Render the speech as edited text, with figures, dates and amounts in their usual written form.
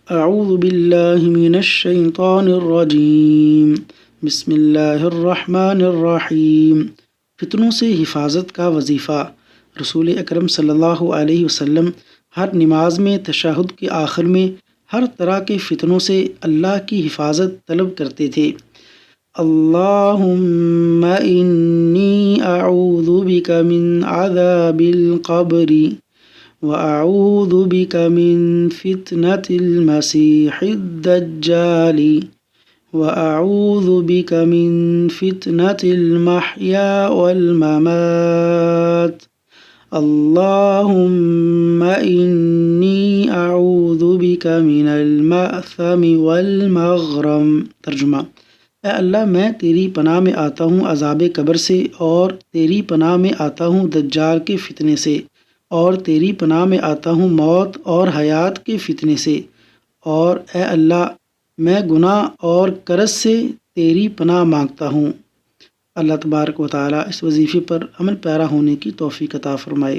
اعوذ باللہ من الشیطان الرجیم بسم اللہ الرحمن الرحیم۔ فتنوں سے حفاظت کا وظیفہ۔ رسول اکرم صلی اللہ علیہ وسلم ہر نماز میں تشہد کے آخر میں ہر طرح کے فتنوں سے اللہ کی حفاظت طلب کرتے تھے۔ اللہم انی اعوذ بک من عذاب القبر وأعوذ بك من فتنة المسيح الدجال وأعوذ بك من فتنة المحيا والممات اللهم إني أعوذ بك من المأثم والمغرم۔ ترجمہ: اے اللہ، میں تیری پناہ میں آتا ہوں عذاب قبر سے، اور تیری پناہ میں آتا ہوں دجال کے فتنے سے، اور تیری پناہ میں آتا ہوں موت اور حیات کے فتنے سے، اور اے اللہ میں گناہ اور کرس سے تیری پناہ مانگتا ہوں۔ اللہ تبارک و تعالیٰ اس وظیفے پر عمل پیرا ہونے کی توفیق عطا فرمائے۔